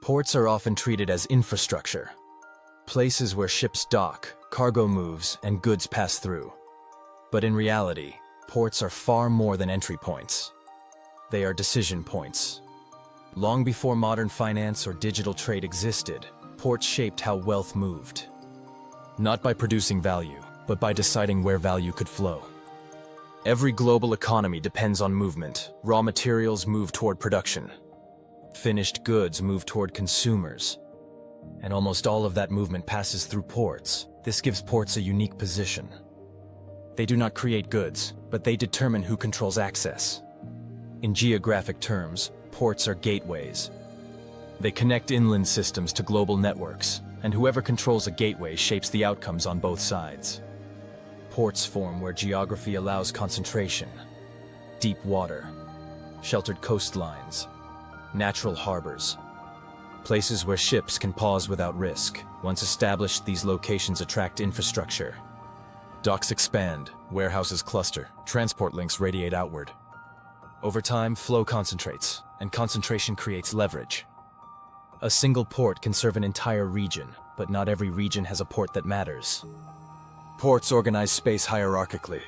Ports are often treated as infrastructure, places where ships dock, cargo moves, and goods pass through. But in reality, ports are far more than entry points. They are decision points. Long before modern finance or digital trade existed, ports shaped how wealth moved. Not by producing value, but by deciding where value could flow. Every global economy depends on movement. Raw materials move toward production. Finished goods move toward consumers. And almost all of that movement passes through ports. This gives ports a unique position. They do not create goods, but they determine who controls access. In geographic terms, ports are gateways. They connect inland systems to global networks, and whoever controls a gateway shapes the outcomes on both sides. Ports form where geography allows concentration. Deep water, sheltered coastlines, natural harbors. Places where ships can pause without risk. Once established, these locations attract infrastructure. Docks expand, warehouses cluster, transport links radiate outward. Over time, flow concentrates, and concentration creates leverage. A single port can serve an entire region, but not every region has a port that matters. Ports organize space hierarchically.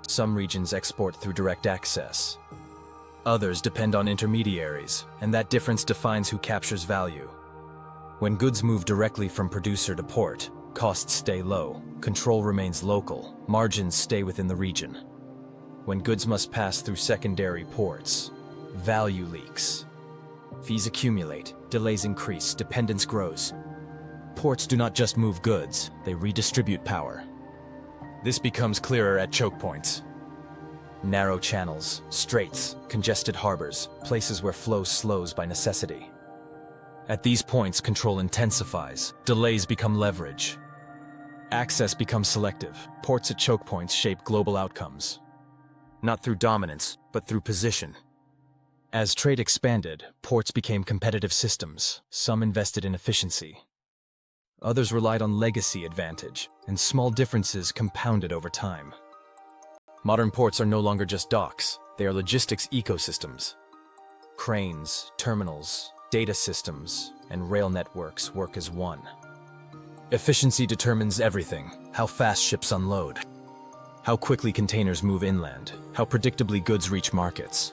Some regions export through direct access. Others depend on intermediaries, and that difference defines who captures value. When goods move directly from producer to port, costs stay low, control remains local, margins stay within the region. When goods must pass through secondary ports, value leaks. Fees accumulate, delays increase, dependence grows. Ports do not just move goods, they redistribute power. This becomes clearer at choke points. Narrow channels, straits, congested harbors, places where flow slows by necessity. At these points, control intensifies, delays become leverage. Access becomes selective. Ports at choke points shape global outcomes. Not through dominance, but through position. As trade expanded, ports became competitive systems. Some invested in efficiency. Others relied on legacy advantage, and small differences compounded over time. Modern ports are no longer just docks, they are logistics ecosystems. Cranes, terminals, data systems, and rail networks work as one. Efficiency determines everything: how fast ships unload, how quickly containers move inland, how predictably goods reach markets.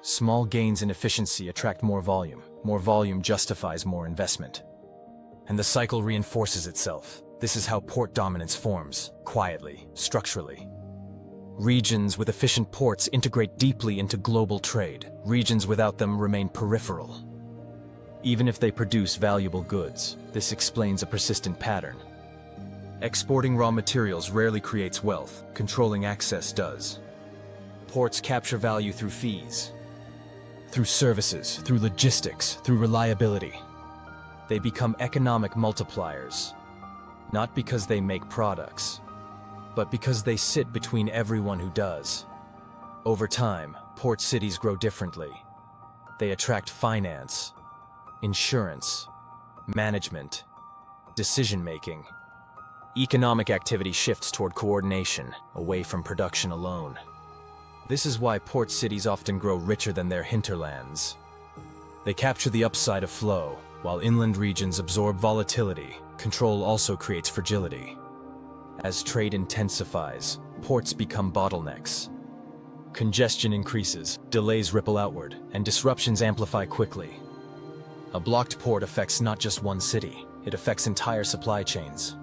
Small gains in efficiency attract more volume justifies more investment. And the cycle reinforces itself. This is how port dominance forms, quietly, structurally. Regions with efficient ports integrate deeply into global trade. Regions without them remain peripheral. Even if they produce valuable goods, this explains a persistent pattern. Exporting raw materials rarely creates wealth, controlling access does. Ports capture value through fees, through services, through logistics, through reliability. They become economic multipliers, not because they make products, but because they sit between everyone who does. Over time, port cities grow differently. They attract finance, insurance, management, decision-making. Economic activity shifts toward coordination, away from production alone. This is why port cities often grow richer than their hinterlands. They capture the upside of flow, while inland regions absorb volatility. Control also creates fragility. As trade intensifies, ports become bottlenecks. Congestion increases, delays ripple outward, and disruptions amplify quickly. A blocked port affects not just one city, it affects entire supply chains.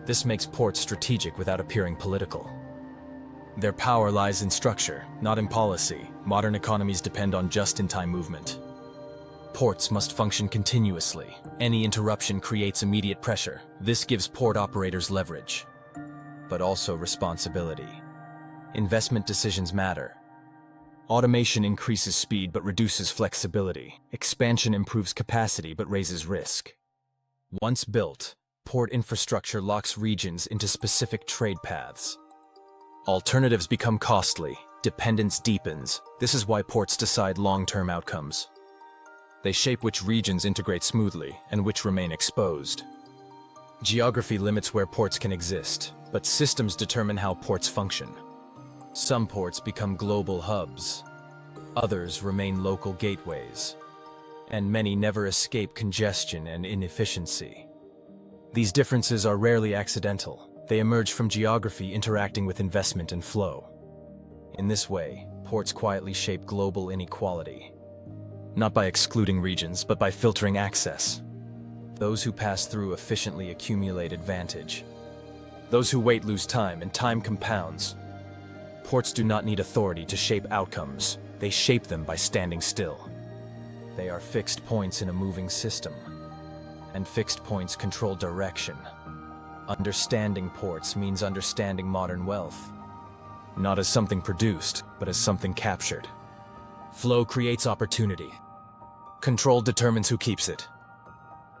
This makes ports strategic without appearing political. Their power lies in structure, not in policy. Modern economies depend on just-in-time movement. Ports must function continuously. Any interruption creates immediate pressure. This gives port operators leverage, but also responsibility. Investment decisions matter. Automation increases speed but reduces flexibility. Expansion improves capacity but raises risk. Once built, port infrastructure locks regions into specific trade paths. Alternatives become costly. Dependence deepens. This is why ports decide long-term outcomes. They shape which regions integrate smoothly and which remain exposed. Geography limits where ports can exist, but systems determine how ports function. Some ports become global hubs. Others remain local gateways. and many never escape congestion and inefficiency. These differences are rarely accidental. They emerge from geography interacting with investment and flow. In this way, ports quietly shape global inequality, not by excluding regions, but by filtering access. Those who pass through efficiently accumulate advantage. Those who wait lose time, and time compounds. Ports do not need authority to shape outcomes. They shape them by standing still. They are fixed points in a moving system, and fixed points control direction. Understanding ports means understanding modern wealth, not as something produced, but as something captured. Flow creates opportunity. Control determines who keeps it.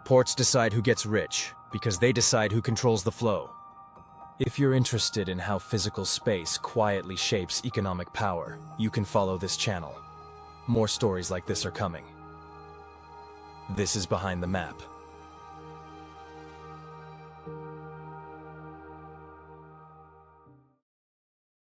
Ports decide who gets rich, because they decide who controls the flow. If you're interested in how physical space quietly shapes economic power, you can follow this channel. More stories like this are coming. This is Behind the Map.